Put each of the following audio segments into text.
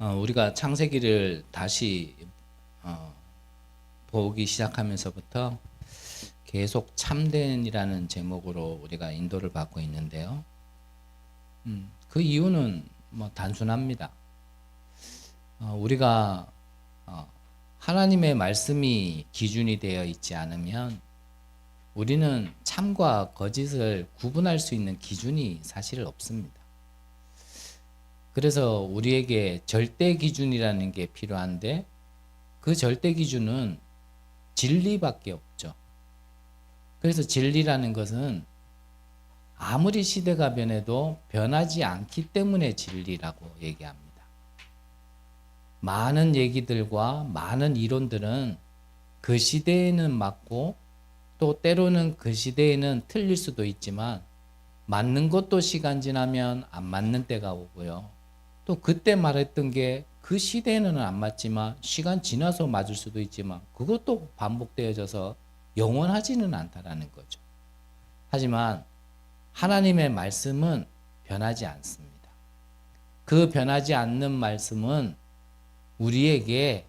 우리가 창세기를 다시 보기 시작하면서부터 계속 참된이라는 제목으로 우리가 인도를 받고 있는데요. 그 이유는 단순합니다. 우리가 하나님의 말씀이 기준이 되어 있지 않으면 우리는 참과 거짓을 구분할 수 있는 기준이 사실 없습니다. 그래서 우리에게 절대 기준이라는 게 필요한데 그 절대 기준은 진리밖에 없죠. 그래서 진리라는 것은 아무리 시대가 변해도 변하지 않기 때문에 진리라고 얘기합니다. 많은 얘기들과 많은 이론들은 그 시대에는 맞고 또 때로는 그 시대에는 틀릴 수도 있지만 맞는 것도 시간 지나면 안 맞는 때가 오고요. 또 그때 말했던 게 그 시대에는 안 맞지만 시간 지나서 맞을 수도 있지만 그것도 반복되어져서 영원하지는 않다라는 거죠. 하지만 하나님의 말씀은 변하지 않습니다. 그 변하지 않는 말씀은 우리에게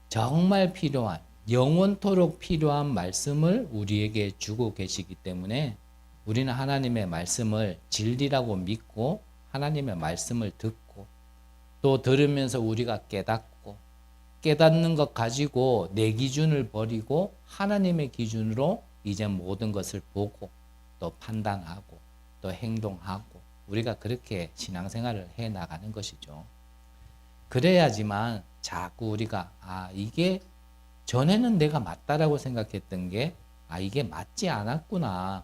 정말 필요한, 영원토록 필요한 말씀을 우리에게 주고 계시기 때문에 우리는 하나님의 말씀을 진리라고 믿고 하나님의 말씀을 듣고 또 들으면서 우리가 깨닫고 깨닫는 것 가지고 내 기준을 버리고 하나님의 기준으로 이제 모든 것을 보고 또 판단하고 또 행동하고 우리가 그렇게 신앙생활을 해 나가는 것이죠. 그래야지만 자꾸 우리가 이게 전에는 내가 맞다라고 생각했던 게 이게 맞지 않았구나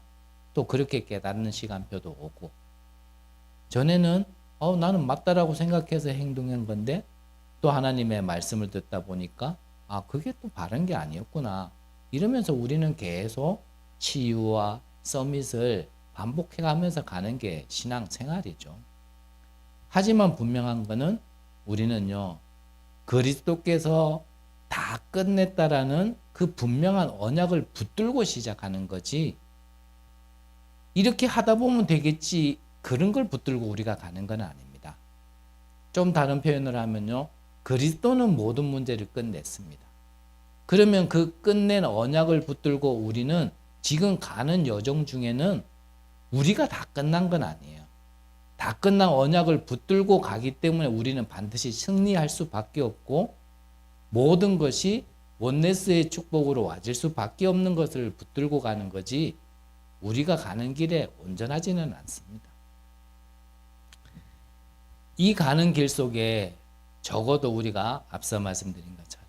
또 그렇게 깨닫는 시간표도 오고 전에는 나는 맞다라고 생각해서 행동한 건데 또 하나님의 말씀을 듣다 보니까 그게 또 바른 게 아니었구나 이러면서 우리는 계속 치유와 서밋을 반복해 가면서 가는 게 신앙생활이죠. 하지만 분명한 거는 우리는요 그리스도께서 다 끝냈다라는 그 분명한 언약을 붙들고 시작하는 거지 이렇게 하다 보면 되겠지 그런 걸 붙들고 우리가 가는 건 아닙니다. 좀 다른 표현을 하면요 그리스도는 모든 문제를 끝냈습니다. 그러면 그 끝낸 언약을 붙들고 우리는 지금 가는 여정 중에는 우리가 다 끝난 건 아니에요. 다 끝난 언약을 붙들고 가기 때문에 우리는 반드시 승리할 수밖에 없고 모든 것이 원네스의 축복으로 와질 수밖에 없는 것을 붙들고 가는 거지 우리가 가는 길에 온전하지는 않습니다. 이 가는 길 속에 적어도 우리가 앞서 말씀드린 것처럼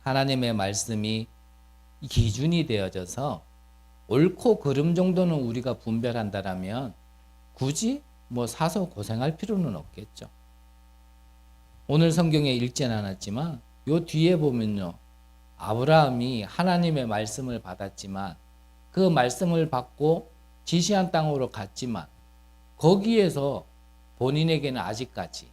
하나님의 말씀이 기준이 되어져서 옳고 그름 정도는 우리가 분별한다라면 굳이 사서 고생할 필요는 없겠죠. 오늘 성경에 읽지는 않았지만 요 뒤에 보면요 아브라함이 하나님의 말씀을 받았지만 그 말씀을 받고 지시한 땅으로 갔지만 거기에서 본인에게는 아직까지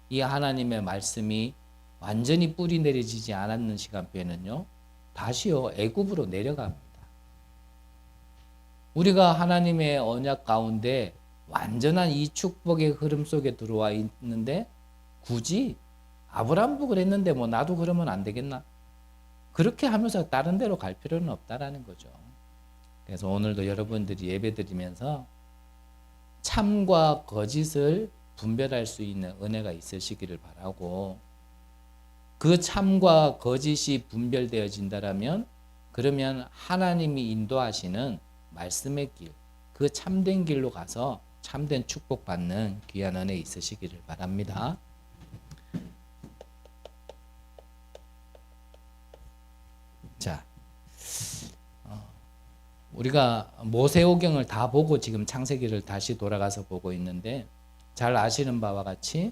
이 하나님의 말씀이 완전히 뿌리 내려지지 않았는 시간표에는요 다시요 애굽으로 내려갑니다. 우리가 하나님의 언약 가운데 완전한 이 축복의 흐름 속에 들어와 있는데 굳이 아브라함도 그랬는데 나도 그러면 안 되겠나? 그렇게 하면서 다른 데로 갈 필요는 없다라는 거죠. 그래서 오늘도 여러분들이 예배드리면서 참과 거짓을 분별할 수 있는 은혜가 있으시기를 바라고 그 참과 거짓이 분별되어진다면 그러면 하나님이 인도하시는 말씀의 길, 그 참된 길로 가서 참된 축복받는 귀한 은혜 있으시기를 바랍니다. 자, 우리가 모세오경을 다 보고 지금 창세기를 다시 돌아가서 보고 있는데 잘 아시는 바와 같이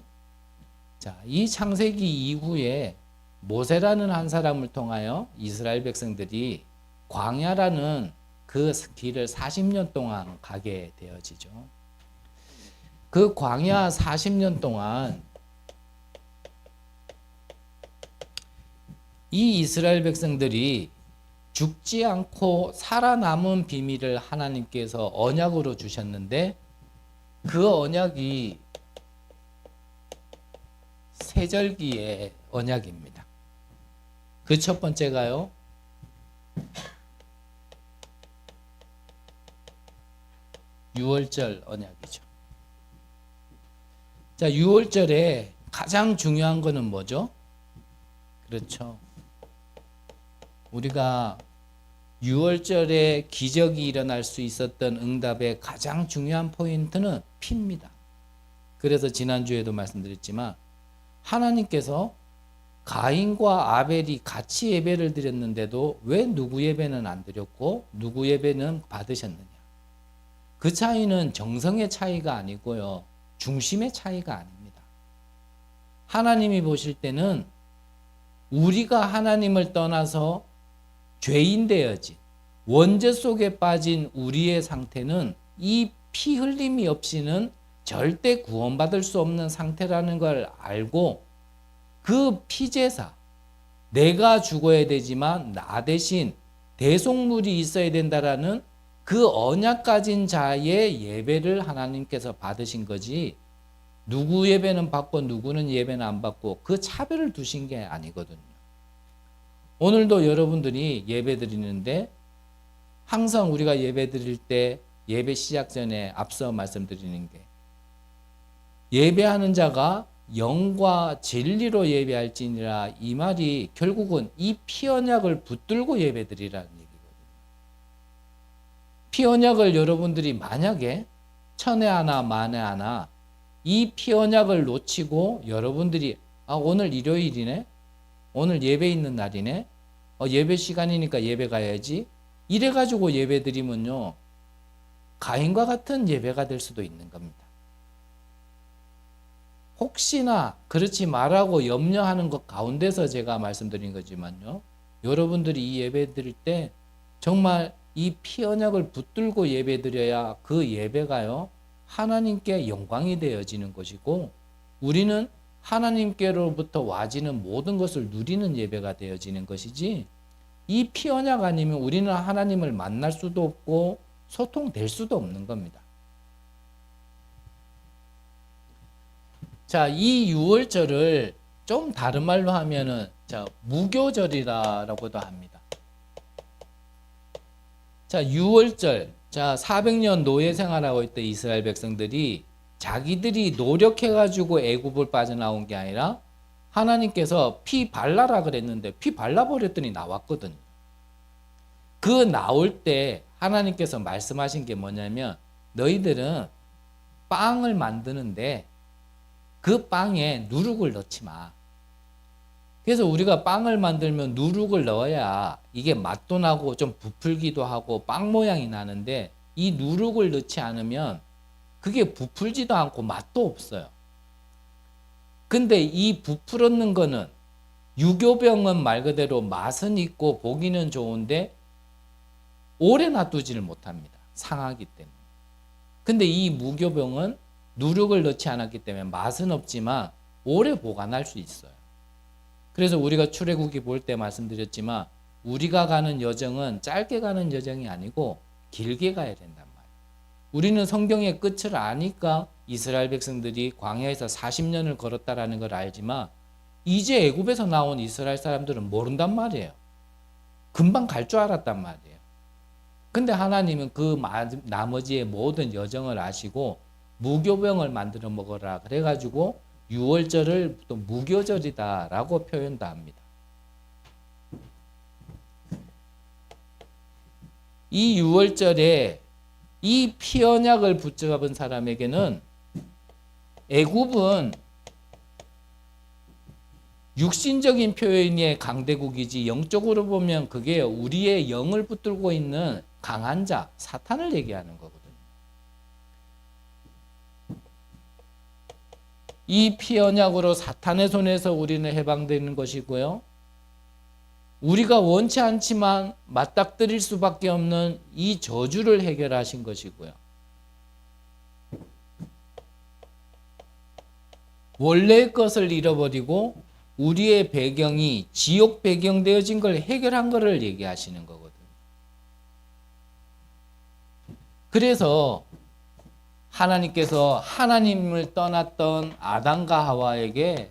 이 창세기 이후에 모세라는 한 사람을 통하여 이스라엘 백성들이 광야라는 그 길을 40년 동안 가게 되어지죠. 그 광야 40년 동안 이 이스라엘 백성들이 죽지 않고 살아남은 비밀을 하나님께서 언약으로 주셨는데 그 언약이 세절기의 언약입니다. 그 첫 번째가요. 유월절 언약이죠. 자, 유월절에 가장 중요한 거는 뭐죠? 그렇죠. 우리가 유월절에 기적이 일어날 수 있었던 응답의 가장 중요한 포인트는 피입니다. 그래서 지난주에도 말씀드렸지만 하나님께서 가인과 아벨이 같이 예배를 드렸는데도 왜 누구 예배는 안 드렸고 누구 예배는 받으셨느냐? 그 차이는 정성의 차이가 아니고요. 중심의 차이가 아닙니다. 하나님이 보실 때는 우리가 하나님을 떠나서 죄인 되어진 원죄 속에 빠진 우리의 상태는 이 피 흘림이 없이는 절대 구원받을 수 없는 상태라는 걸 알고 그 피제사, 내가 죽어야 되지만 나 대신 대속물이 있어야 된다라는 그 언약 가진 자의 예배를 하나님께서 받으신 거지, 누구 예배는 받고 누구는 예배는 안 받고 그 차별을 두신 게 아니거든요. 오늘도 여러분들이 예배 드리는데 항상 우리가 예배 드릴 때 예배 시작 전에 앞서 말씀드리는 게, 예배하는 자가 영과 진리로 예배할지니라, 이 말이 결국은 이 피언약을 붙들고 예배드리라는 얘기거든요. 피언약을 여러분들이 만약에 천에 하나 만에 하나 이 피언약을 놓치고 여러분들이 오늘 일요일이네, 오늘 예배 있는 날이네, 예배 시간이니까 예배 가야지, 이래가지고 예배 드리면요 가인과 같은 예배가 될 수도 있는 겁니다. 혹시나 그렇지 말라고 염려하는 것 가운데서 제가 말씀드린 거지만요, 여러분들이 이 예배 드릴 때 정말 이 피 언약을 붙들고 예배 드려야 그 예배가요 하나님께 영광이 되어지는 것이고, 우리는 하나님께로부터 와지는 모든 것을 누리는 예배가 되어지는 것이지, 이 피 언약 아니면 우리는 하나님을 만날 수도 없고 소통될 수도 없는 겁니다. 자, 이 유월절을 좀 다른 말로 하면은 무교절이라고도 합니다. 자, 유월절, 400년 노예 생활하고 있던 이스라엘 백성들이 자기들이 노력해가지고 애굽을 빠져나온 게 아니라 하나님께서 피 발라라 그랬는데 피 발라버렸더니 나왔거든요. 그 나올 때 하나님께서 말씀하신 게 뭐냐면, 너희들은 빵을 만드는데 그 빵에 누룩을 넣지 마. 그래서 우리가 빵을 만들면 누룩을 넣어야 이게 맛도 나고 좀 부풀기도 하고 빵 모양이 나는데, 이 누룩을 넣지 않으면 그게 부풀지도 않고 맛도 없어요. 근데 이 부풀었는 거는, 유교병은 말 그대로 맛은 있고 보기는 좋은데 오래 놔두지를 못합니다. 상하기 때문에. 근데 이 무교병은 누룩을 넣지 않았기 때문에 맛은 없지만 오래 보관할 수 있어요. 그래서 우리가 출애굽기 볼 때 말씀드렸지만 우리가 가는 여정은 짧게 가는 여정이 아니고 길게 가야 된단 말이에요. 우리는 성경의 끝을 아니까 이스라엘 백성들이 광야에서 40년을 걸었다라는 걸 알지만, 이제 애굽에서 나온 이스라엘 사람들은 모른단 말이에요. 금방 갈 줄 알았단 말이에요. 근데 하나님은 그 나머지의 모든 여정을 아시고 무교병을 만들어 먹어라 그래가지고 유월절을 또 무교절이다라고 표현도 합니다. 이 유월절에 이 피언약을 붙잡은 사람에게는, 애굽은 육신적인 표현의 강대국이지 영적으로 보면 그게 우리의 영을 붙들고 있는 강한 자, 사탄을 얘기하는 거거든요. 이 피언약으로 사탄의 손에서 우리는 해방되는 것이고요, 우리가 원치 않지만 맞닥뜨릴 수밖에 없는 이 저주를 해결하신 것이고요, 원래의 것을 잃어버리고 우리의 배경이 지옥 배경 되어진 걸 해결한 것을 얘기하시는 거거든요. 그래서 하나님께서 하나님을 떠났던 아담과 하와에게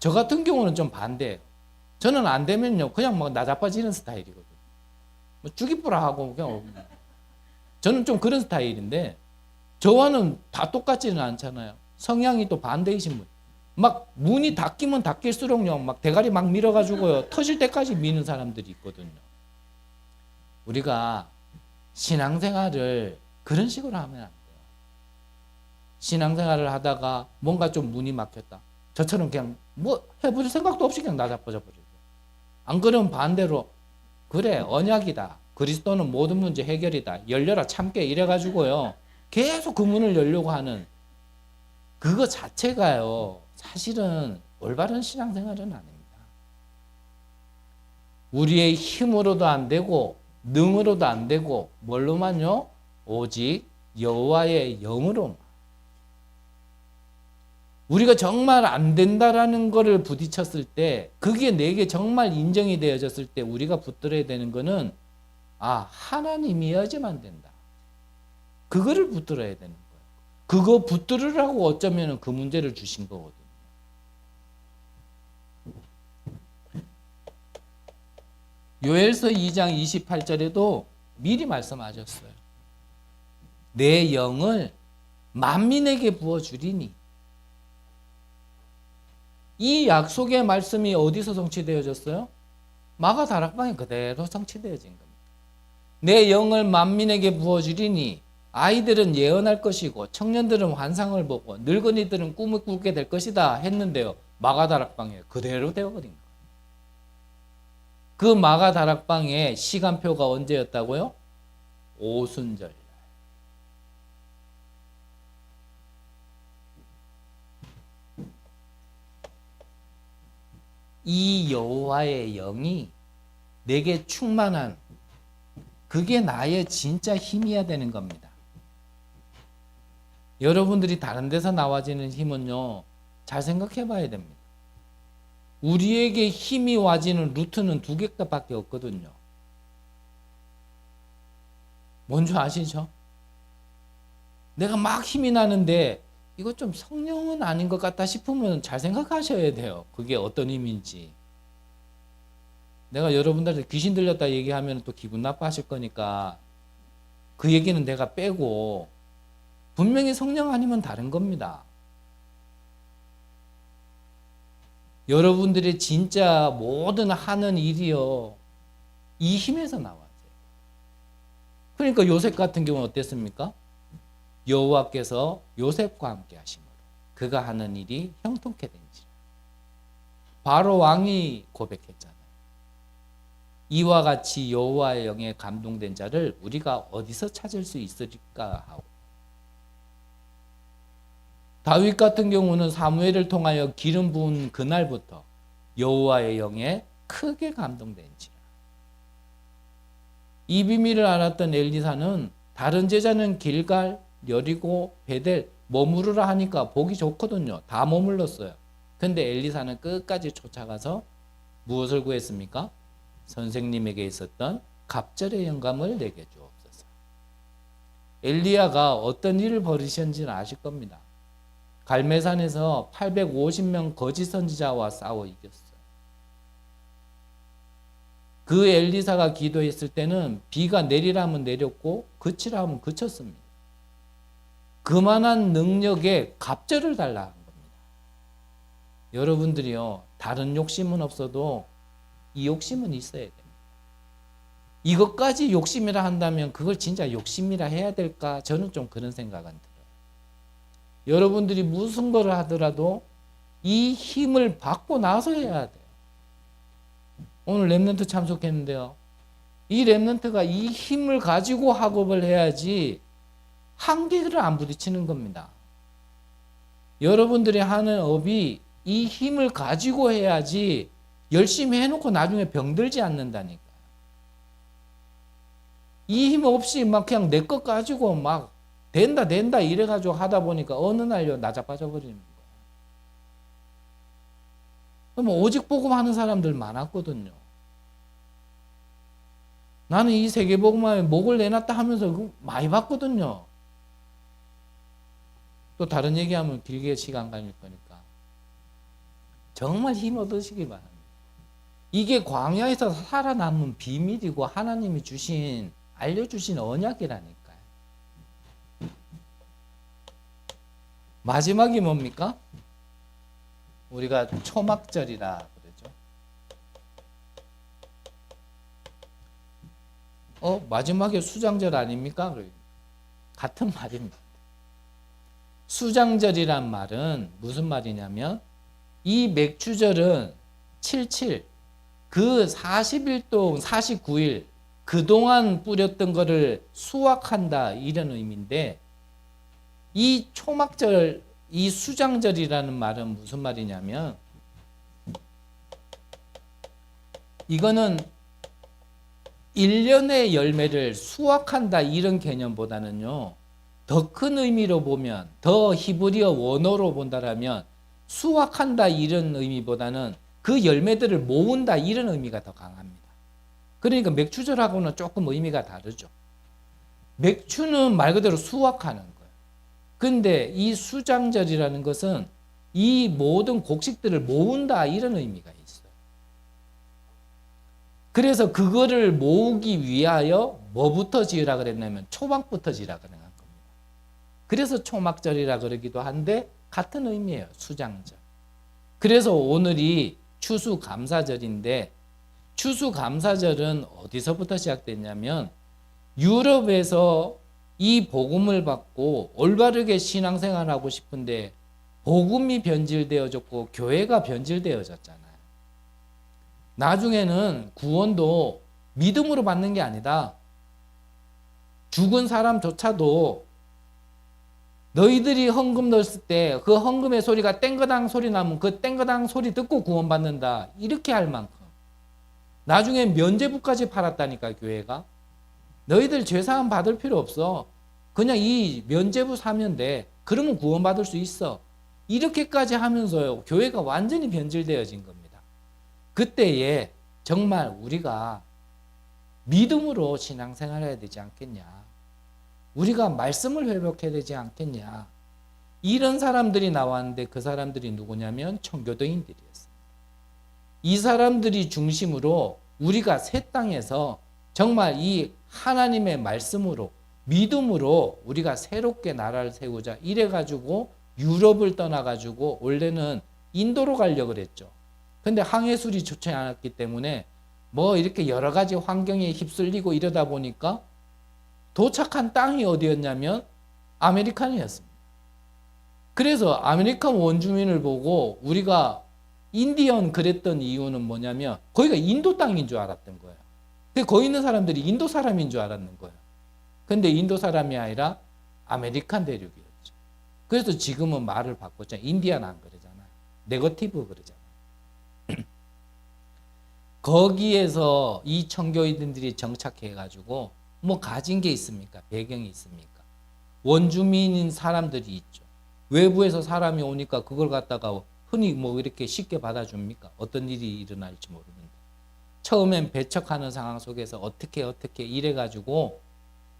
저 같은 경우는 좀 반대예요. 저는 안 되면요 그냥 막 나자빠지는 스타일이거든요. 뭐 죽이쁘라 하고 그냥 저는 좀 그런 스타일인데 저와는 다 똑같지는 않잖아요. 성향이 또 반대이신 분. 막 문이 닫히면 닫힐수록요 막 대가리 막 밀어가지고요 터질 때까지 미는 사람들이 있거든요. 우리가 신앙생활을 그런 식으로 하면 안 돼요. 신앙생활을 하다가 뭔가 좀 문이 막혔다. 저처럼 그냥 뭐 해볼 생각도 없이 그냥 나자빠져 버리고. 안 그러면 반대로 그래 언약이다. 그리스도는 모든 문제 해결이다. 열려라 참깨 이래가지고요. 계속 그 문을 열려고 하는 그거 자체가요. 사실은 올바른 신앙생활은 아닙니다. 우리의 힘으로도 안 되고 능으로도 안 되고 뭘로만요? 오직 여호와의 영으로만. 우리가 정말 안 된다라는 거를 부딪혔을 때 그게 내게 정말 인정이 되어졌을 때 우리가 붙들어야 되는 거는 하나님이어야지만 된다. 그거를 붙들어야 되는 거예요. 그거 붙들으라고 어쩌면 그 문제를 주신 거거든요. 요엘서 2장 28절에도 미리 말씀하셨어요. 내 영을 만민에게 부어주리니. 이 약속의 말씀이 어디서 성취되어졌어요? 마가 다락방에 그대로 성취되어진 겁니다. 내 영을 만민에게 부어주리니 아이들은 예언할 것이고 청년들은 환상을 보고 늙은이들은 꿈을 꾸게 될 것이다 했는데요. 마가 다락방에 그대로 되어버린 거예요. 그 마가 다락방의 시간표가 언제였다고요? 오순절. 이 여호와의 영이 내게 충만한 그게 나의 진짜 힘이어야 되는 겁니다. 여러분들이 다른 데서 나와지는 힘은요. 잘 생각해 봐야 됩니다. 우리에게 힘이 와지는 루트는 두 개밖에 없거든요. 뭔지 아시죠? 내가 막 힘이 나는데 이거 좀 성령은 아닌 것 같다 싶으면 잘 생각하셔야 돼요. 그게 어떤 힘인지. 내가 여러분들한테 귀신 들렸다 얘기하면 또 기분 나빠하실 거니까 그 얘기는 내가 빼고 분명히 성령 아니면 다른 겁니다. 여러분들의 진짜 모든 하는 일이요. 이 힘에서 나와요. 그러니까 요셉 같은 경우는 어땠습니까? 여호와께서 요셉과 함께 하심으로 그가 하는 일이 형통케 된지라. 바로 왕이 고백했잖아요. 이와 같이 여호와의 영에 감동된 자를 우리가 어디서 찾을 수 있을까 하고. 다윗 같은 경우는 사무엘을 통하여 기름 부은 그날부터 여호와의 영에 크게 감동된지라. 이 비밀을 알았던 엘리사는 다른 제자는 길갈, 여리고, 베델 머무르라 하니까 보기 좋거든요. 다 머물렀어요. 근데 엘리사는 끝까지 쫓아가서 무엇을 구했습니까? 선생님에게 있었던 갑절의 영감을 내게 주옵소서. 엘리야가 어떤 일을 벌이셨는지는 아실 겁니다. 갈멜산에서 850명 거짓 선지자와 싸워 이겼어요. 그 엘리사가 기도했을 때는 비가 내리라면 내렸고 그치라 하면 그쳤습니다. 그만한 능력에 갑절을 달라 한 겁니다. 여러분들이요, 다른 욕심은 없어도 이 욕심은 있어야 됩니다. 이것까지 욕심이라 한다면 그걸 진짜 욕심이라 해야 될까? 저는 좀 그런 생각은 들어요. 여러분들이 무슨 거를 하더라도 이 힘을 받고 나서 해야 돼요. 오늘 랩런트 참석했는데요. 이 랩런트가 이 힘을 가지고 학업을 해야지 한계를 안 부딪히는 겁니다. 여러분들이 하는 업이 이 힘을 가지고 해야지 열심히 해놓고 나중에 병들지 않는다니까. 이 힘 없이 막 그냥 내 것 가지고 막 된다 이래가지고 하다 보니까 어느 날요 나자빠져 버리는 거예요. 그럼 오직 복음 하는 사람들 많았거든요. 나는 이 세계복음화에 목을 내놨다 하면서 많이 봤거든요. 또 다른 얘기하면 길게 시간 가질 거니까. 정말 힘 얻으시기 바랍니다. 이게 광야에서 살아남은 비밀이고 하나님이 알려주신 언약이라니까요. 마지막이 뭡니까? 우리가 초막절이라 그러죠. 마지막에 수장절 아닙니까? 같은 말입니다. 수장절이란 말은 무슨 말이냐면 이 맥추절은 77, 그 40일 동안 49일 그동안 뿌렸던 거를 수확한다 이런 의미인데 이 초막절, 이 수장절이라는 말은 무슨 말이냐면 이거는 1년의 열매를 수확한다 이런 개념보다는요. 더 큰 의미로 보면 더 히브리어 원어로 본다라면 수확한다 이런 의미보다는 그 열매들을 모은다 이런 의미가 더 강합니다. 그러니까 맥추절하고는 조금 의미가 다르죠. 맥추는 말 그대로 수확하는 거예요. 근데 이 수장절이라는 것은 이 모든 곡식들을 모은다 이런 의미가 있어요. 그래서 그거를 모으기 위하여 뭐부터 지으라 그랬냐면 초막부터 지으라 그런 겁니다. 그래서 초막절이라 그러기도 한데 같은 의미예요. 수장절. 그래서 오늘이 추수감사절인데 추수감사절은 어디서부터 시작됐냐면 유럽에서 이 복음을 받고 올바르게 신앙생활하고 싶은데 복음이 변질되어졌고 교회가 변질되어졌잖아요. 나중에는 구원도 믿음으로 받는 게 아니다. 죽은 사람조차도 너희들이 헌금 넣었을 때 그 헌금의 소리가 땡거당 소리 나면 그 땡거당 소리 듣고 구원받는다. 이렇게 할 만큼. 나중에 면죄부까지 팔았다니까 교회가. 너희들 죄사함 받을 필요 없어. 그냥 이 면죄부 사면 돼. 그러면 구원받을 수 있어. 이렇게까지 하면서요. 교회가 완전히 변질되어진 겁니다. 그때에 정말 우리가 믿음으로 신앙생활해야 되지 않겠냐. 우리가 말씀을 회복해야 되지 않겠냐. 이런 사람들이 나왔는데 그 사람들이 누구냐면 청교도인들이었습니다. 이 사람들이 중심으로 우리가 새 땅에서 정말 이 하나님의 말씀으로 믿음으로 우리가 새롭게 나라를 세우자 이래가지고 유럽을 떠나가지고 원래는 인도로 가려고 그랬죠. 근데 항해술이 좋지 않았기 때문에 뭐 이렇게 여러 가지 환경에 휩쓸리고 이러다 보니까 도착한 땅이 어디였냐면 아메리칸이었습니다. 그래서 아메리칸 원주민을 보고 우리가 인디언 그랬던 이유는 뭐냐면 거기가 인도 땅인 줄 알았던 거예요. 근데 거기 있는 사람들이 인도 사람인 줄 알았는 거예요. 근데 인도 사람이 아니라 아메리칸 대륙이었죠. 그래서 지금은 말을 바꿨잖아요. 인디안 안 그러잖아요. 네거티브 그러잖아요. 거기에서 이 청교인들이 정착해가지고 뭐 가진 게 있습니까? 배경이 있습니까? 원주민인 사람들이 있죠. 외부에서 사람이 오니까 그걸 갖다가 흔히 뭐 이렇게 쉽게 받아줍니까? 어떤 일이 일어날지 모르는데. 처음엔 배척하는 상황 속에서 어떻게 이래가지고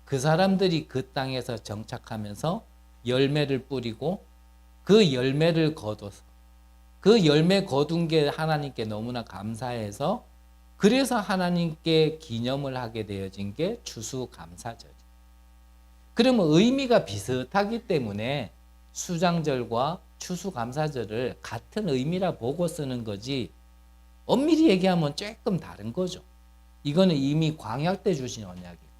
그 사람들이 그 땅에서 정착하면서 열매를 뿌리고 그 열매를 거둬서 그 열매 거둔 게 하나님께 너무나 감사해서 그래서 하나님께 기념을 하게 되어진 게 추수감사절. 그러면 의미가 비슷하기 때문에 수장절과 추수감사절을 같은 의미라 보고 쓰는 거지 엄밀히 얘기하면 조금 다른 거죠. 이거는 이미 광야 때 주신 언약이고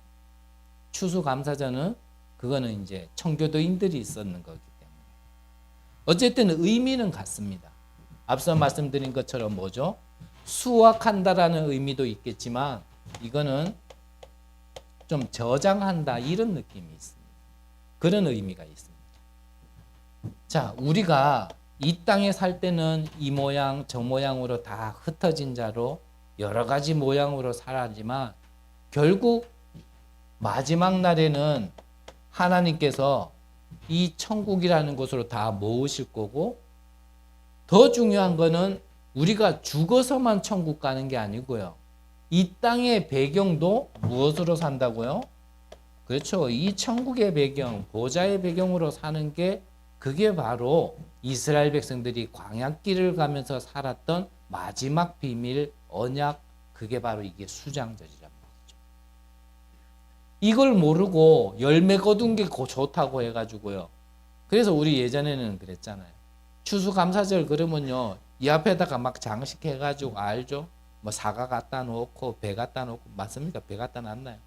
추수감사절은 그거는 이제 청교도인들이 썼는 거기 때문에 어쨌든 의미는 같습니다. 앞서 말씀드린 것처럼 뭐죠? 수확한다라는 의미도 있겠지만 이거는 좀 저장한다 이런 느낌이 있습니다. 그런 의미가 있습니다. 자, 우리가 이 땅에 살 때는 이 모양 저 모양으로 다 흩어진 자로 여러 가지 모양으로 살았지만 결국 마지막 날에는 하나님께서 이 천국이라는 곳으로 다 모으실 거고 더 중요한 거는 우리가 죽어서만 천국 가는 게 아니고요. 이 땅의 배경도 무엇으로 산다고요? 그렇죠. 이 천국의 배경, 보좌의 배경으로 사는 게 그게 바로 이스라엘 백성들이 광야길을 가면서 살았던 마지막 비밀 언약, 그게 바로 이게 수장절이란 말이죠. 이걸 모르고 열매 거둔 게 좋다고 해가지고요. 그래서 우리 예전에는 그랬잖아요. 추수감사절 그러면요, 이 앞에다가 막 장식해가지고, 알죠? 뭐 사과 갖다 놓고 배 갖다 놓고, 맞습니까? 배 갖다 놨나요?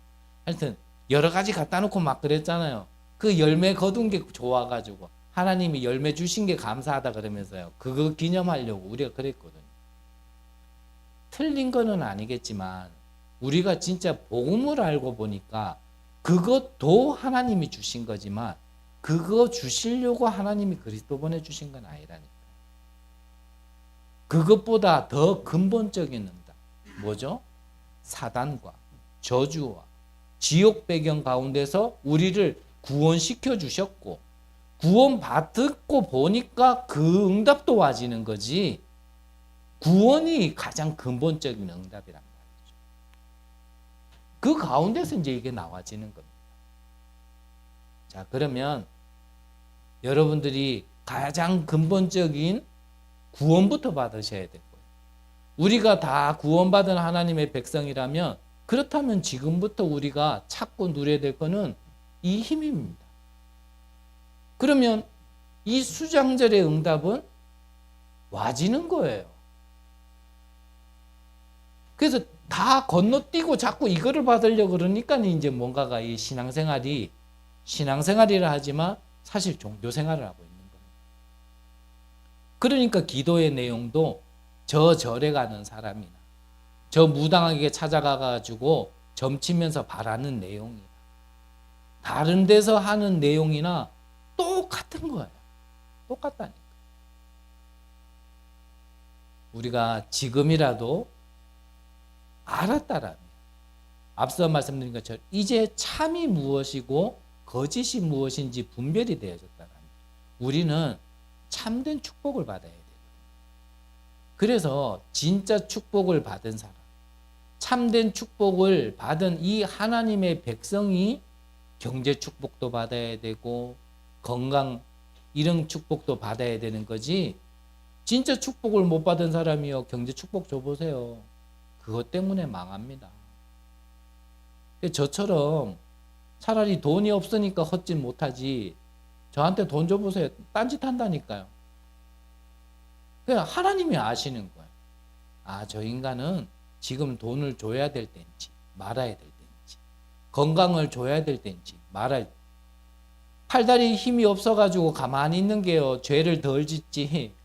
하여튼 여러 가지 갖다 놓고 막 그랬잖아요. 그 열매 거둔 게 좋아가지고 하나님이 열매 주신 게 감사하다 그러면서요. 그거 기념하려고 우리가 그랬거든요. 틀린 거는 아니겠지만 우리가 진짜 복음을 알고 보니까 그것도 하나님이 주신 거지만 그거 주시려고 하나님이 그리스도 보내주신 건 아니라니까. 그것보다 더 근본적인 응답. 뭐죠? 사단과 저주와 지옥 배경 가운데서 우리를 구원시켜 주셨고, 구원 받고 보니까 그 응답도 와지는 거지, 구원이 가장 근본적인 응답이란 말이죠. 그 가운데서 이제 이게 나와지는 겁니다. 자, 그러면 여러분들이 가장 근본적인 구원부터 받으셔야 될 거예요. 우리가 다 구원받은 하나님의 백성이라면, 그렇다면 지금부터 우리가 찾고 누려야 될 거는 이 힘입니다. 그러면 이 수장절의 응답은 와지는 거예요. 그래서 다 건너뛰고 자꾸 이거를 받으려고 그러니까 이제 뭔가가 이 신앙생활이라 하지만 사실 종교생활을 하고 있는 거예요. 그러니까 기도의 내용도 저 절에 가는 사람이나 저 무당에게 찾아가가지고 점치면서 바라는 내용이나 다른 데서 하는 내용이나 똑같은 거예요. 똑같다니까. 우리가 지금이라도 알았다라면, 앞서 말씀드린 것처럼 이제 참이 무엇이고 거짓이 무엇인지 분별이 되어졌다라면 우리는 참된 축복을 받아야 돼요. 그래서 진짜 축복을 받은 사람, 참된 축복을 받은 이 하나님의 백성이 경제 축복도 받아야 되고 건강 이런 축복도 받아야 되는 거지, 진짜 축복을 못 받은 사람이요, 경제 축복 줘보세요. 그것 때문에 망합니다. 저처럼 차라리 돈이 없으니까 헛짓 못하지, 저한테 돈 줘보세요. 딴짓 한다니까요. 그냥 하나님이 아시는 거예요. 아, 저 인간은 지금 돈을 줘야 될 때인지 말아야 될 때인지, 건강을 줘야 될 때인지 말아야, 팔다리 힘이 없어가지고 가만히 있는 게요, 죄를 덜 짓지,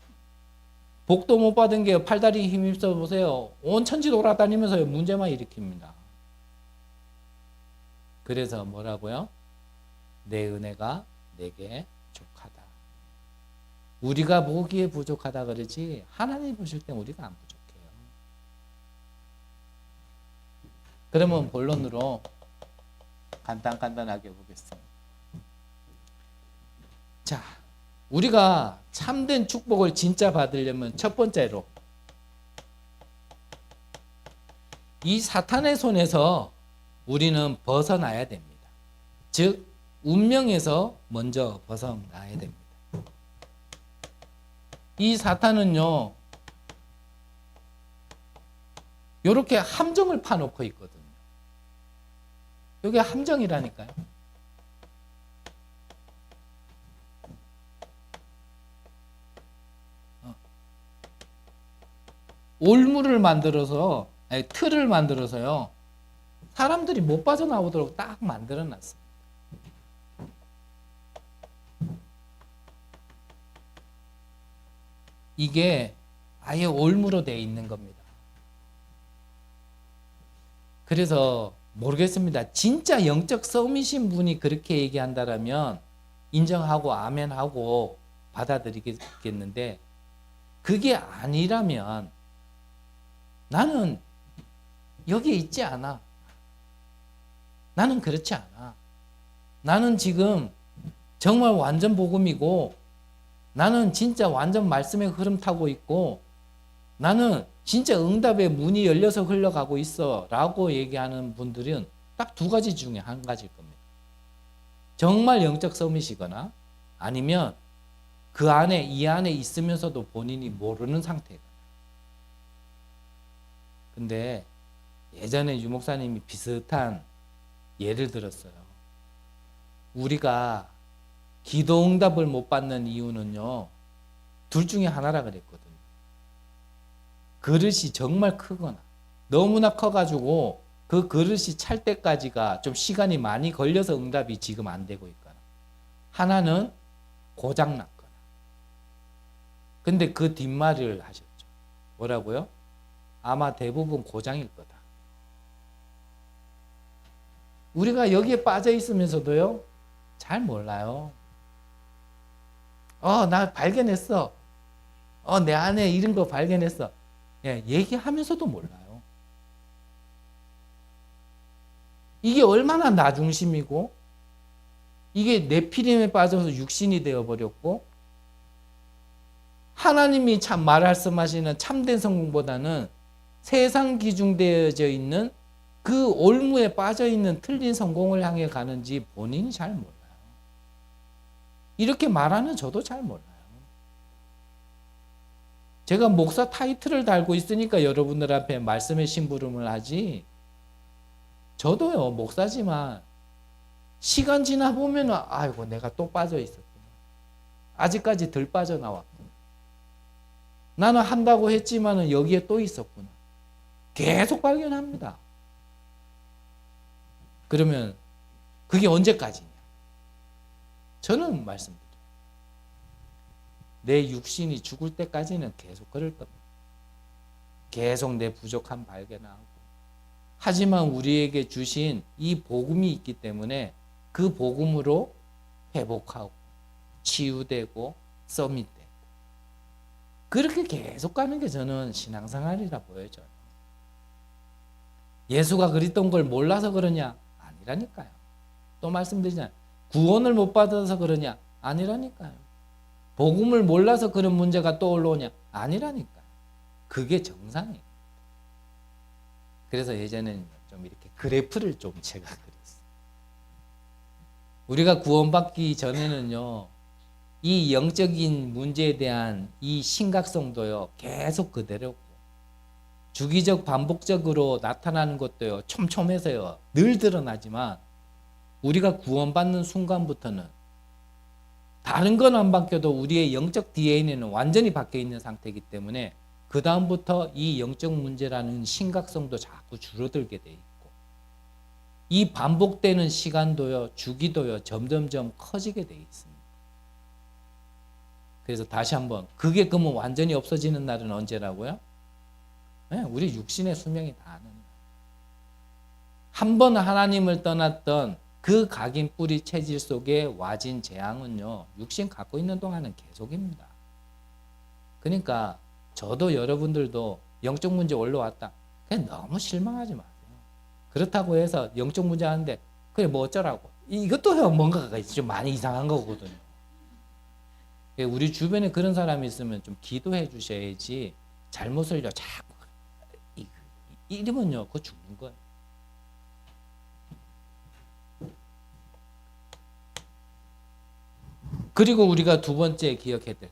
복도 못 받은 게요, 팔다리 힘이 있어 보세요, 온 천지 돌아다니면서 문제만 일으킵니다. 그래서 뭐라고요? 내 은혜가 내게 족하다. 우리가 보기에 부족하다 그러지 하나님 보실 때 우리가 안 부족해요. 그러면 본론으로 간단하게 보겠습니다. 자, 우리가 참된 축복을 진짜 받으려면 첫 번째로 이 사탄의 손에서 우리는 벗어나야 됩니다. 즉 운명에서 먼저 벗어나야 됩니다. 이 사탄은요, 이렇게 함정을 파놓고 있거든요. 이게 함정이라니까요. 올무를 만들어서, 아니, 틀을 만들어서요, 사람들이 못 빠져나오도록 딱 만들어 놨습니다. 이게 아예 올무로 되어 있는 겁니다. 그래서 모르겠습니다. 진짜 영적 섬이신 분이 그렇게 얘기한다라면 인정하고 아멘하고 받아들이겠는데, 그게 아니라면 나는 여기에 있지 않아. 나는 그렇지 않아. 나는 지금 정말 완전 복음이고, 나는 진짜 완전 말씀의 흐름 타고 있고, 나는 진짜 응답의 문이 열려서 흘러가고 있어 라고 얘기하는 분들은 딱 두 가지 중에 한 가지일 겁니다. 정말 영적 섬이시거나, 아니면 그 안에 이 안에 있으면서도 본인이 모르는 상태가. 근데 예전에 유 목사님이 비슷한 예를 들었어요. 우리가 기도 응답을 못 받는 이유는요, 둘 중에 하나라 그랬거든요. 그릇이 정말 크거나 너무나 커가지고 그 그릇이 찰 때까지가 좀 시간이 많이 걸려서 응답이 지금 안 되고 있거나, 하나는 고장 났거나. 근데 그 뒷말을 하셨죠. 뭐라고요? 아마 대부분 고장일 거다. 우리가 여기에 빠져 있으면서도요, 잘 몰라요. 나 발견했어. 내 안에 이런 거 발견했어. 예, 얘기하면서도 몰라요. 이게 얼마나 나 중심이고, 이게 네피림에 빠져서 육신이 되어버렸고, 하나님이 참 말씀하시는 참된 성공보다는 세상 기준되어져 있는 그 올무에 빠져있는 틀린 성공을 향해 가는지 본인이 잘 몰라요. 이렇게 말하는 저도 잘 몰라요. 제가 목사 타이틀을 달고 있으니까 여러분들 앞에 말씀의 심부름을 하지, 저도요 목사지만 시간 지나 보면 아이고 내가 또 빠져 있었구나. 아직까지 덜 빠져나왔구나. 나는 한다고 했지만은 여기에 또 있었구나. 계속 발견합니다. 그러면 그게 언제까지냐? 저는 말씀드려요. 내 육신이 죽을 때까지는 계속 그럴 겁니다. 계속 내 부족함 발견하고. 하지만 우리에게 주신 이 복음이 있기 때문에 그 복음으로 회복하고 치유되고 서밋되고 그렇게 계속 가는 게 저는 신앙생활이라 보여져요. 예수가 그랬던 걸 몰라서 그러냐? 아니라니까요. 또 말씀드리잖아요. 구원을 못 받아서 그러냐? 아니라니까요. 복음을 몰라서 그런 문제가 또 올라오냐? 아니라니까요. 그게 정상이에요. 그래서 예전에는 좀 이렇게 그래프를 좀 제가 그렸어요. 우리가 구원받기 전에는요, 이 영적인 문제에 대한 이 심각성도요, 계속 그대로고, 주기적 반복적으로 나타나는 것도요, 촘촘해서요, 늘 드러나지만, 우리가 구원받는 순간부터는 다른 건 안 바뀌어도 우리의 영적 DNA는 완전히 바뀌어 있는 상태이기 때문에 그 다음부터 이 영적 문제라는 심각성도 자꾸 줄어들게 돼 있고, 이 반복되는 시간도요, 주기도요, 점점점 커지게 돼 있습니다. 그래서 다시 한번, 그게 그러면 완전히 없어지는 날은 언제라고요? 네, 우리 육신의 수명이 다하는 날. 한 번 하나님을 떠났던 그 각인 뿌리 체질 속에 와진 재앙은요, 육신 갖고 있는 동안은 계속입니다. 그러니까 저도 여러분들도 영적 문제 올라왔다. 그냥 너무 실망하지 마세요. 그렇다고 해서 영적 문제 하는데 그래 뭐 어쩌라고. 이것도 뭔가가 좀 많이 이상한 거거든요. 우리 주변에 그런 사람이 있으면 좀 기도해 주셔야지, 잘못을요 자꾸 이러면요 그거 죽는 거예요. 그리고 우리가 두 번째 기억해야 될 게,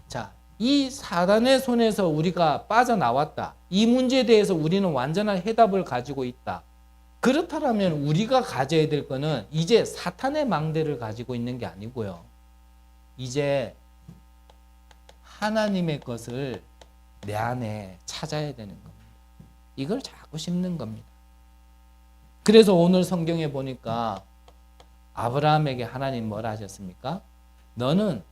자, 이 사단의 손에서 우리가 빠져나왔다. 이 문제에 대해서 우리는 완전한 해답을 가지고 있다. 그렇다면 우리가 가져야 될 거는 이제 사탄의 망대를 가지고 있는 게 아니고요. 이제 하나님의 것을 내 안에 찾아야 되는 겁니다. 이걸 자꾸 심는 겁니다. 그래서 오늘 성경에 보니까 아브라함에게 하나님 뭐라 하셨습니까? 너는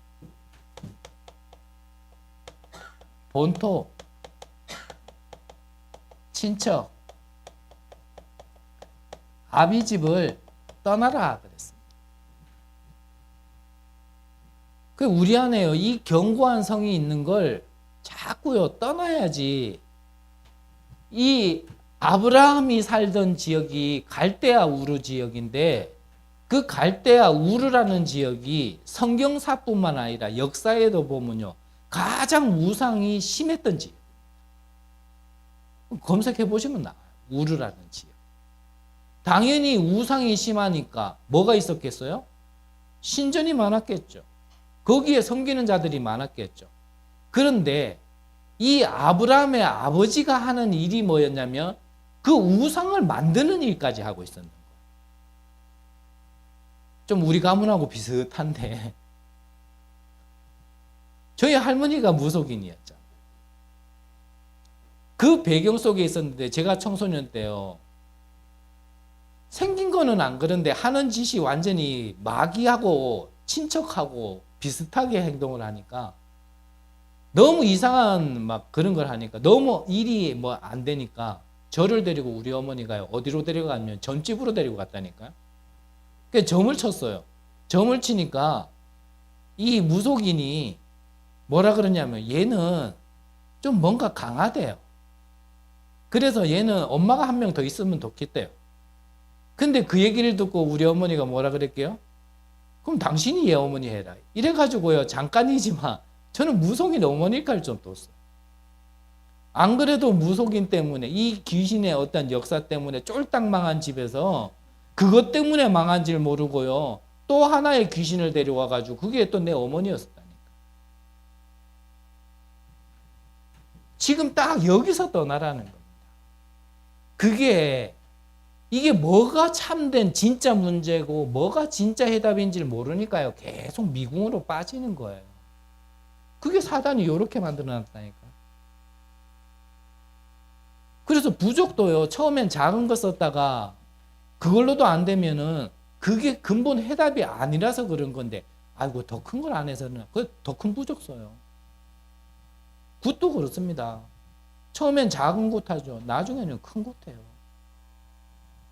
본토, 친척, 아비 집을 떠나라 그랬습니다. 그 우리 안에요, 이 견고한 성이 있는 걸 자꾸요 떠나야지. 이 아브라함이 살던 지역이 갈대아 우르 지역인데, 그 갈대아 우르라는 지역이 성경사뿐만 아니라 역사에도 보면요, 가장 우상이 심했던 지역. 검색해 보시면 나와요. 우르라는 지역. 당연히 우상이 심하니까 뭐가 있었겠어요? 신전이 많았겠죠. 거기에 섬기는 자들이 많았겠죠. 그런데 이 아브라함의 아버지가 하는 일이 뭐였냐면 그 우상을 만드는 일까지 하고 있었는 거예요. 좀 우리 가문하고 비슷한데 저희 할머니가 무속인이었죠. 그 배경 속에 있었는데 제가 청소년 때요. 생긴 거는 안 그런데 하는 짓이 완전히 마귀하고 친척하고 비슷하게 행동을 하니까 너무 이상한 막 그런 걸 하니까 너무 일이 뭐 안 되니까 저를 데리고 우리 어머니가 어디로 데려가면 전집으로 데리고 갔다니까요. 그 점을 쳤어요. 점을 치니까 이 무속인이 뭐라 그러냐면 얘는 좀 뭔가 강하대요. 그래서 얘는 엄마가 한 명 더 있으면 좋겠대요. 근데 그 얘기를 듣고 우리 어머니가 뭐라 그랬게요? 그럼 당신이 얘 어머니 해라. 이래가지고요, 잠깐이지만 저는 무속인 어머니까지 좀 뒀어요. 안 그래도 무속인 때문에 이 귀신의 어떤 역사 때문에 쫄딱 망한 집에서 그것 때문에 망한 줄 모르고요. 또 하나의 귀신을 데려와가지고 그게 또 내 어머니였다니까. 지금 딱 여기서 떠나라는 겁니다. 이게 뭐가 참된 진짜 문제고 뭐가 진짜 해답인지를 모르니까요. 계속 미궁으로 빠지는 거예요. 그게 사단이 이렇게 만들어놨다니까. 그래서 부족도요. 처음엔 작은 거 썼다가 그걸로도 안 되면은 그게 근본 해답이 아니라서 그런 건데 아이고 더 큰 걸 안 해서는 더 큰 부족 써요. 굿도 그렇습니다. 처음엔 작은 굿 하죠. 나중에는 큰 굿 해요.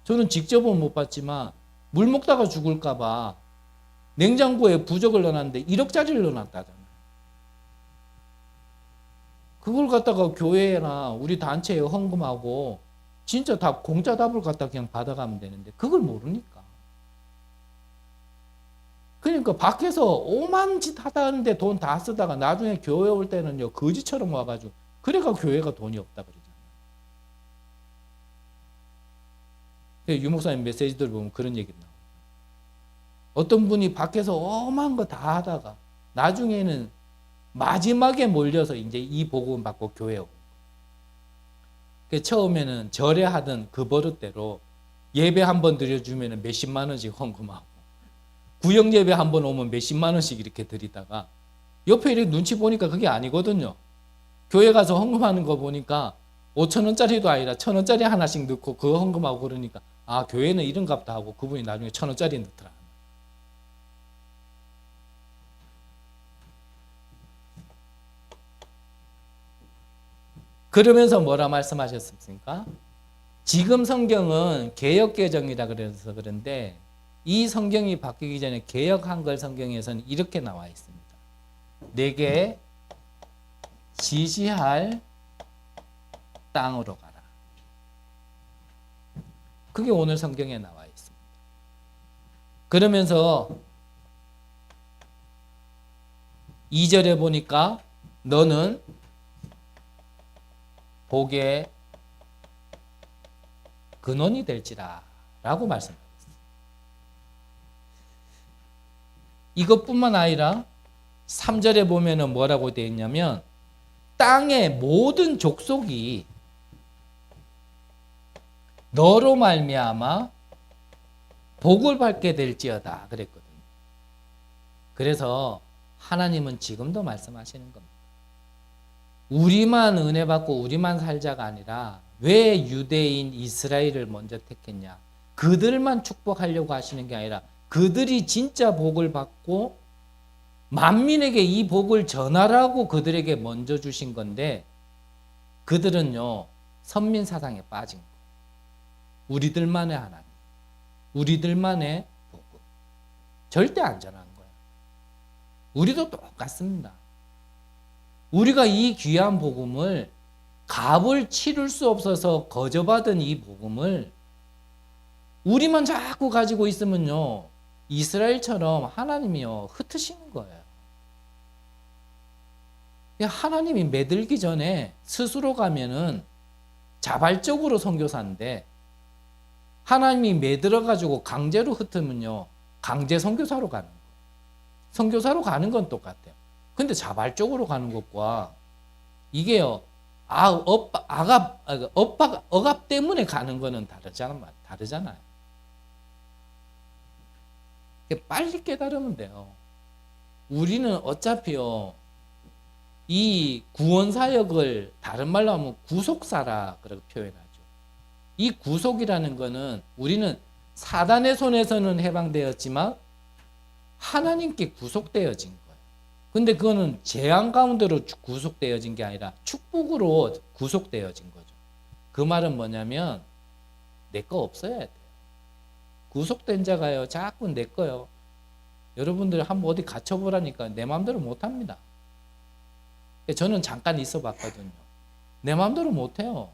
저는 직접은 못 봤지만 물 먹다가 죽을까 봐 냉장고에 부적을 넣어놨는데 1억짜리를 넣어놨다잖아요. 그걸 갖다가 교회나 우리 단체에 헌금하고 진짜 다 공짜 답을 갖다 그냥 받아가면 되는데 그걸 모르니까. 그러니까 밖에서 오만 짓 하다는데 돈 다 쓰다가 나중에 교회 올 때는요 거지처럼 와가지고 그래가 교회가 돈이 없다 그러잖아요. 유 목사님 메시지들 보면 그런 얘기 나와요. 어떤 분이 밖에서 오만 거 다 하다가 나중에는 마지막에 몰려서 이제 이 복음 받고 교회 오고. 처음에는 절에 하던 그 버릇대로 예배 한 번 드려주면 몇십만 원씩 헌금하고 구역 예배 한 번 오면 몇십만 원씩 이렇게 드리다가 옆에 이렇게 눈치 보니까 그게 아니거든요. 교회 가서 헌금하는 거 보니까 5천 원짜리도 아니라 1,000 원짜리 하나씩 넣고 그거 헌금하고 그러니까 아 교회는 이런갑다 하고 그분이 나중에 1,000 원짜리 넣더라. 그러면서 뭐라 말씀하셨습니까? 지금 성경은 개역개정이라 그래서 그런데 이 성경이 바뀌기 전에 개역 한글 성경에서는 이렇게 나와 있습니다. 내게 지시할 땅으로 가라. 그게 오늘 성경에 나와 있습니다. 그러면서 2절에 보니까 너는 복의 근원이 될지라 라고 말씀하셨어요. 이것뿐만 아니라 3절에 보면은 뭐라고 되어 있냐면 땅의 모든 족속이 너로 말미암아 복을 받게 될지어다 그랬거든요. 그래서 하나님은 지금도 말씀하시는 겁니다. 우리만 은혜 받고 우리만 살자가 아니라 왜 유대인 이스라엘을 먼저 택했냐? 그들만 축복하려고 하시는 게 아니라 그들이 진짜 복을 받고 만민에게 이 복을 전하라고 그들에게 먼저 주신 건데 그들은요 선민 사상에 빠진 거예요. 우리들만의 하나님, 우리들만의 복음. 절대 안 전한 거예요. 우리도 똑같습니다. 우리가 이 귀한 복음을 값을 치를 수 없어서 거저받은 이 복음을 우리만 자꾸 가지고 있으면요 이스라엘처럼 하나님이요 흩으시는 거예요. 하나님이 매들기 전에 스스로 가면은 자발적으로 선교사인데 하나님이 매들어 가지고 강제로 흩으면요 강제 선교사로 가는 거예요. 선교사로 가는 건 똑같아요. 근데 자발적으로 가는 것과 이게요, 억압 때문에 가는 거는 다르잖아요. 빨리 깨달으면 돼요. 우리는 어차피요, 이 구원 사역을 다른 말로 하면 구속사라 그렇게 표현하죠. 이 구속이라는 거는 우리는 사단의 손에서는 해방되었지만 하나님께 구속되어진 거예요. 근데 그거는 재앙 가운데로 구속되어진 게 아니라 축복으로 구속되어진 거죠. 그 말은 뭐냐면 내 거 없어야 돼요. 구속된 자가요, 자꾸 내 거요. 여러분들 한번 어디 갇혀보라니까 내 마음대로 못합니다. 저는 잠깐 있어 봤거든요. 내 마음대로 못해요.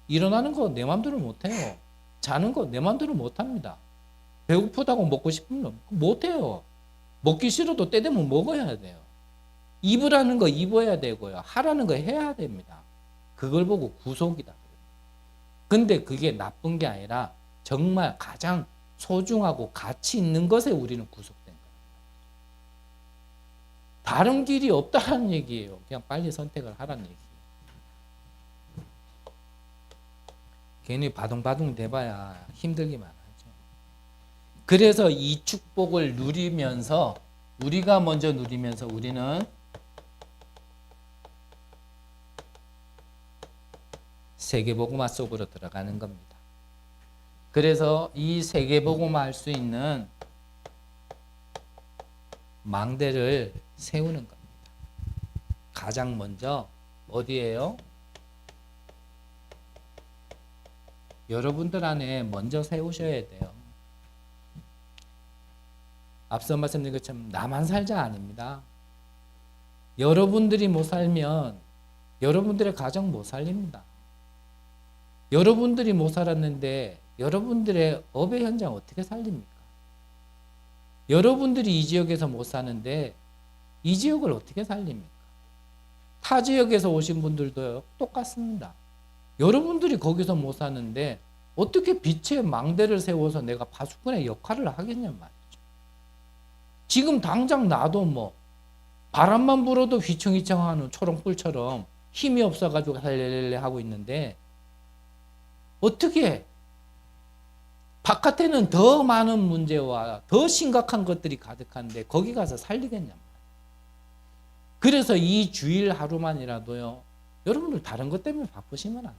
일어나는 거 내 마음대로 못해요. 자는 거 내 마음대로 못합니다. 배고프다고 먹고 싶으면 못해요. 먹기 싫어도 때 되면 먹어야 돼요. 입으라는 거 입어야 되고요. 하라는 거 해야 됩니다. 그걸 보고 구속이다. 근데 그게 나쁜 게 아니라 정말 가장 소중하고 가치 있는 것에 우리는 구속된 거예요. 다른 길이 없다는 얘기예요. 그냥 빨리 선택을 하라는 얘기예요. 괜히 바둥바둥 대봐야 힘들기만 하죠. 그래서 이 축복을 누리면서 우리가 먼저 누리면서 우리는 세계복음화 속으로 들어가는 겁니다. 그래서 이 세계복음화 할 수 있는 망대를 세우는 겁니다. 가장 먼저 어디예요? 여러분들 안에 먼저 세우셔야 돼요. 앞서 말씀드린 것처럼 나만 살자 아닙니다. 여러분들이 못 살면 여러분들의 가정 못 살립니다. 여러분들이 못 살았는데 여러분들의 업의 현장 어떻게 살립니까? 여러분들이 이 지역에서 못 사는데 이 지역을 어떻게 살립니까? 타 지역에서 오신 분들도 똑같습니다. 여러분들이 거기서 못 사는데 어떻게 빛의 망대를 세워서 내가 파수꾼의 역할을 하겠냔 말이죠. 지금 당장 나도 뭐 바람만 불어도 휘청휘청하는 초롱불처럼 힘이 없어가지고 할렐레 하고 있는데 어떻게 바깥에는 더 많은 문제와 더 심각한 것들이 가득한데 거기 가서 살리겠냔 말이에요. 그래서 이 주일 하루만이라도요, 여러분들 다른 것 때문에 바쁘시면 안 돼요.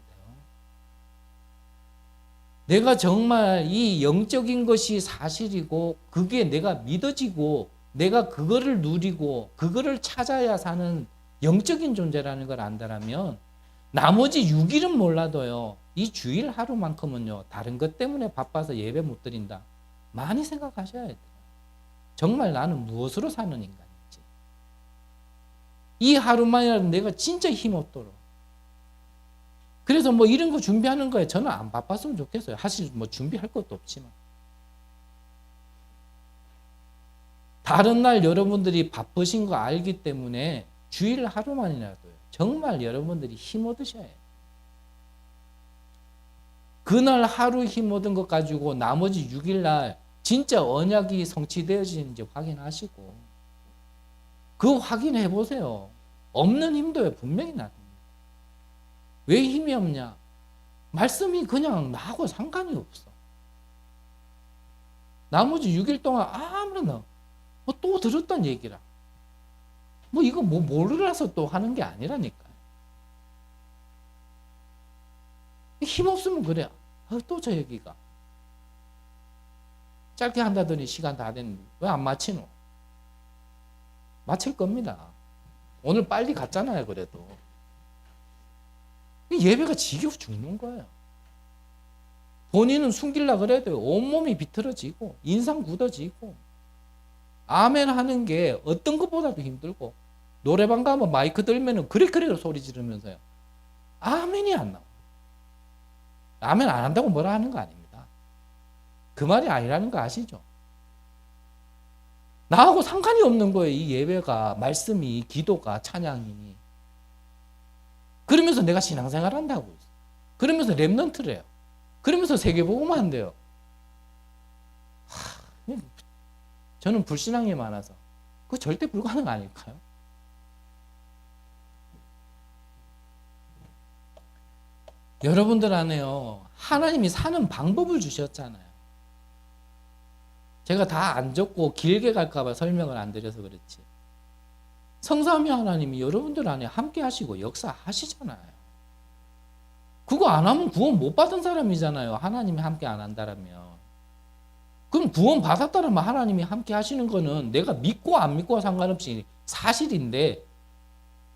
내가 정말 이 영적인 것이 사실이고 그게 내가 믿어지고 내가 그거를 누리고 그거를 찾아야 사는 영적인 존재라는 걸 안다라면 나머지 6일은 몰라도요, 이 주일 하루만큼은요, 다른 것 때문에 바빠서 예배 못 드린다, 많이 생각하셔야 돼요. 정말 나는 무엇으로 사는 인간인지, 이 하루만이라도 내가 진짜 힘없도록. 그래서 뭐 이런 거 준비하는 거에 저는 안 바빴으면 좋겠어요. 사실 뭐 준비할 것도 없지만. 다른 날 여러분들이 바쁘신 거 알기 때문에 주일 하루만이라도요, 정말 여러분들이 힘 얻으셔야 해요. 그날 하루 힘 얻은 것 가지고 나머지 6일날 진짜 언약이 성취되어지는지 확인하시고 그거 확인해 보세요. 없는 힘도 분명히 나옵니다. 왜 힘이 없냐? 말씀이 그냥 나하고 상관이 없어. 나머지 6일 동안 아무나 뭐 또 들었던 얘기라. 뭐 이거 뭐 모르라서 또 하는 게 아니라니까. 힘없으면 그래. 또 저 얘기가. 짧게 한다더니 시간 다 됐는데 왜 안 마치노? 마칠 겁니다. 오늘 빨리 갔잖아요, 그래도. 예배가 지겨워 죽는 거예요. 본인은 숨기려고 그래도 온몸이 비틀어지고 인상 굳어지고 아멘 하는 게 어떤 것보다도 힘들고 노래방 가면 마이크 들면은 그래 소리 지르면서요, 아멘이 안 나와. 아멘 안 한다고 뭐라 하는 거 아닙니다. 그 말이 아니라는 거 아시죠? 나하고 상관이 없는 거예요. 이 예배가, 말씀이, 기도가, 찬양이. 그러면서 내가 신앙생활 한다고. 그러면서 랩넌트를 해요. 그러면서 세계복음화 한대요. 저는 불신앙이 많아서 그거 절대 불가능 아닐까요? 여러분들 안에요. 하나님이 사는 방법을 주셨잖아요. 제가 다 안 적고 길게 갈까 봐 설명을 안 드려서 그렇지. 성삼위 하나님이 여러분들 안에 함께 하시고 역사하시잖아요. 그거 안 하면 구원 못 받은 사람이잖아요. 하나님이 함께 안 한다라면. 그럼 구원 받았다라면 하나님이 함께 하시는 거는 내가 믿고 안 믿고와 상관없이 사실인데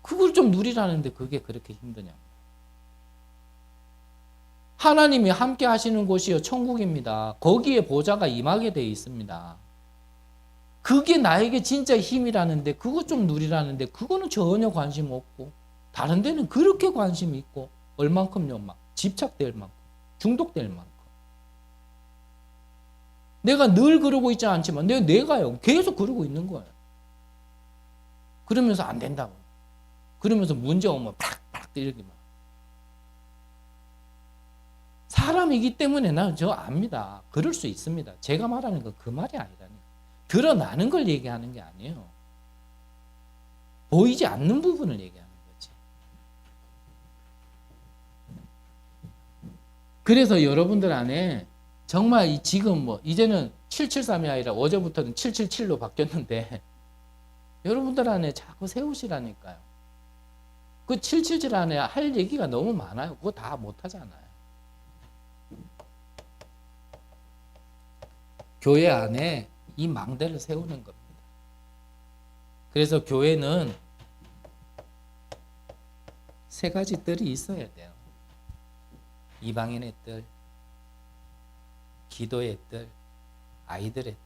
그걸 좀 누리라는데 그게 그렇게 힘드냐. 하나님이 함께 하시는 곳이요 천국입니다. 거기에 보좌가 임하게 되어 있습니다. 그게 나에게 진짜 힘이라는데 그거 좀 누리라는데 그거는 전혀 관심 없고 다른 데는 그렇게 관심 있고 얼만큼요 막 집착될 만큼 중독될 만큼 내가 늘 그러고 있지 않지만 내가요 계속 그러고 있는 거예요. 그러면서 안 된다고 그러면서 문제 오면 팍팍 때리기만 사람이기 때문에 나는 저 압니다. 그럴 수 있습니다. 제가 말하는 건 그 말이 아니라니까. 드러나는 걸 얘기하는 게 아니에요. 보이지 않는 부분을 얘기하는 거지. 그래서 여러분들 안에 정말 지금 뭐 이제는 773이 아니라 어제부터는 777로 바뀌었는데 여러분들 안에 자꾸 세우시라니까요. 그 777 안에 할 얘기가 너무 많아요. 그거 다 못하잖아요. 교회 안에 이 망대를 세우는 겁니다. 그래서 교회는 세 가지 뜰이 있어야 돼요. 이방인의 뜰, 기도의 뜰, 아이들의 뜰.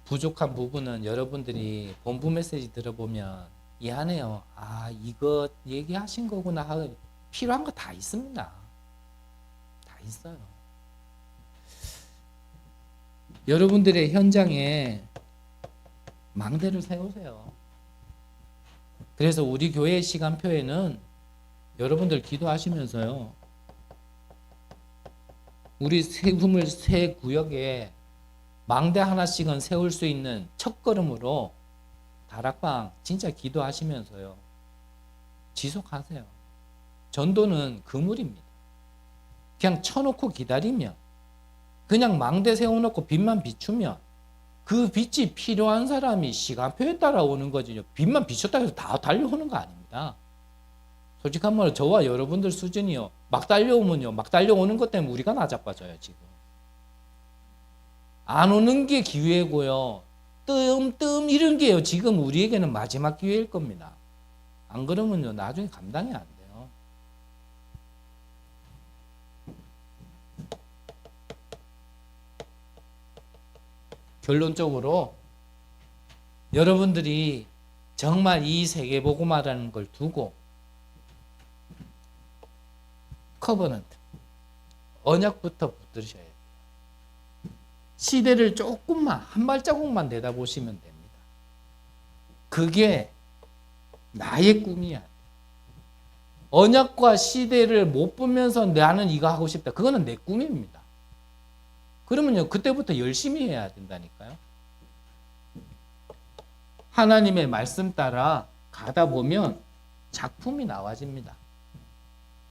부족한 부분은 여러분들이 본부 메시지 들어보면 이해하네요. 아, 이거 얘기하신 거구나 하고 필요한 거 다 있습니다. 다 있어요. 여러분들의 현장에 망대를 세우세요. 그래서 우리 교회 시간표에는 여러분들 기도하시면서요. 우리 세움을 세 구역에 망대 하나씩은 세울 수 있는 첫걸음으로 다락방 진짜 기도하시면서요. 지속하세요. 전도는 그물입니다. 그냥 쳐놓고 기다리면 그냥 망대 세워놓고 빛만 비추면 그 빛이 필요한 사람이 시간표에 따라 오는 거지 빛만 비췄다 해서 다 달려오는 거 아닙니다. 솔직한 말로 저와 여러분들 수준이요. 막 달려오면요. 막 달려오는 것 때문에 우리가 나자빠져요. 지금. 안 오는 게 기회고요. 뜸 이런 게요. 지금 우리에게는 마지막 기회일 겁니다. 안 그러면요. 나중에 감당이 안 돼요. 결론적으로 여러분들이 정말 이 세계복음화라는 걸 두고 커버넌트, 언약부터 붙들으셔야 돼요. 시대를 조금만 한 발자국만 내다보시면 됩니다. 그게 나의 꿈이야. 언약과 시대를 못 보면서 나는 이거 하고 싶다. 그거는 내 꿈입니다. 그러면요 그때부터 열심히 해야 된다니까요. 하나님의 말씀 따라 가다 보면 작품이 나와집니다.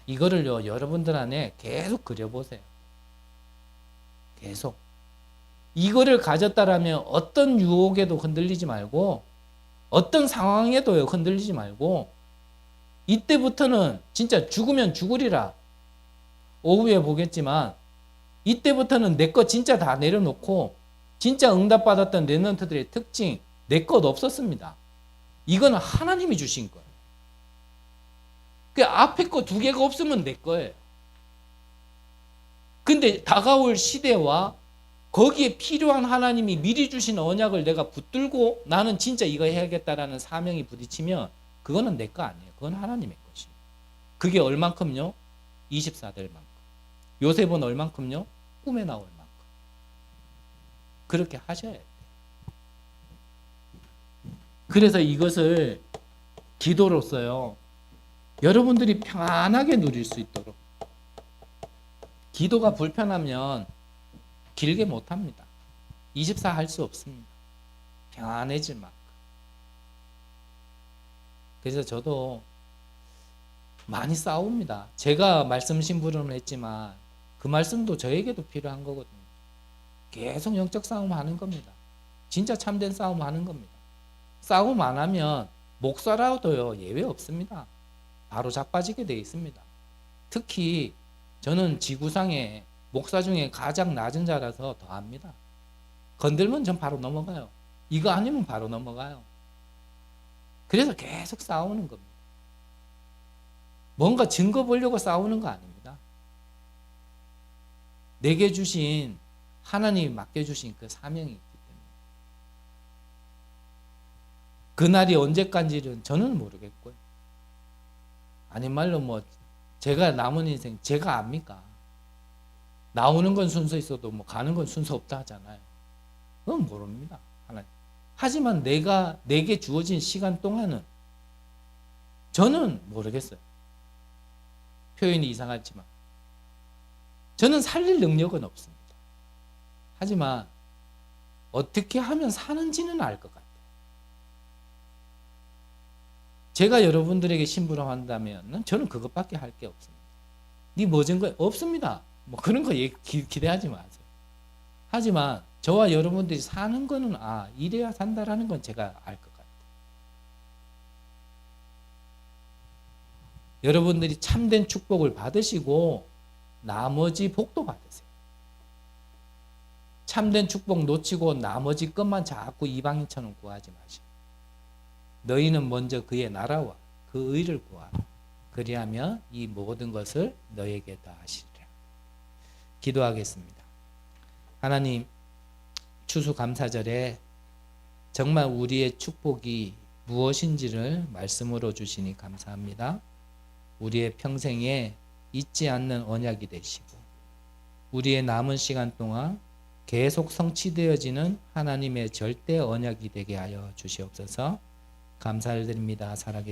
이거를요 여러분들 안에 계속 그려보세요. 계속 이거를 가졌다라면 어떤 유혹에도 흔들리지 말고 어떤 상황에도 흔들리지 말고 이때부터는 진짜 죽으면 죽으리라 오후에 보겠지만 이때부터는 내 것 진짜 다 내려놓고 진짜 응답받았던 랩런트들의 특징 내 것 없었습니다. 이거는 하나님이 주신 거예요. 그 앞에 거 두 개가 없으면 내 거예요. 근데 다가올 시대와 거기에 필요한 하나님이 미리 주신 언약을 내가 붙들고 나는 진짜 이거 해야겠다라는 사명이 부딪히면 그거는 내 거 아니에요. 그건 하나님의 것이에요. 그게 얼만큼요? 24될 만큼. 요셉은 얼만큼요? 꿈에 나올 만큼. 그렇게 하셔야 돼요. 그래서 이것을 기도로써요. 여러분들이 편안하게 누릴 수 있도록. 기도가 불편하면 길게 못합니다. 24 할 수 없습니다. 평안해질 만큼. 그래서 저도 많이 싸웁니다. 제가 말씀 심부름을 했지만 그 말씀도 저에게도 필요한 거거든요. 계속 영적 싸움 하는 겁니다. 진짜 참된 싸움 하는 겁니다. 싸움 안 하면 목사라도요 예외 없습니다. 바로 자빠지게 되어 있습니다. 특히 저는 지구상에 목사 중에 가장 낮은 자라서 더 압니다. 건들면 전 바로 넘어가요. 이거 아니면 바로 넘어가요. 그래서 계속 싸우는 겁니다. 뭔가 증거 보려고 싸우는 거 아닙니다. 내게 주신 하나님이 맡겨주신 그 사명이 있기 때문에 그날이 언제까지는 저는 모르겠고요. 아닌 말로 뭐 제가 남은 인생 제가 압니까? 나오는 건 순서 있어도 뭐 가는 건 순서 없다 하잖아요. 그건 모릅니다. 하나님. 하지만 내게 주어진 시간 동안은 저는 모르겠어요. 표현이 이상하지만 저는 살릴 능력은 없습니다. 하지만 어떻게 하면 사는지는 알 것 같아요. 제가 여러분들에게 심부름한다면 저는 그것밖에 할 게 없습니다. 네 뭐 증거 없습니다. 뭐 그런 거 기대하지 마세요. 하지만 저와 여러분들이 사는 거는 이래야 산다라는 건 제가 알 것 같아요. 여러분들이 참된 축복을 받으시고 나머지 복도 받으세요. 참된 축복 놓치고 나머지 것만 자꾸 이방인처럼 구하지 마시고 너희는 먼저 그의 나라와 그 의를 구하라. 그리하면 이 모든 것을 너에게 더하시리라. 기도하겠습니다. 하나님, 추수감사절에 정말 우리의 축복이 무엇인지를 말씀으로 주시니 감사합니다. 우리의 평생에 잊지 않는 언약이 되시고 우리의 남은 시간 동안 계속 성취되어지는 하나님의 절대 언약이 되게 하여 주시옵소서. 감사를 드립니다. 살아계신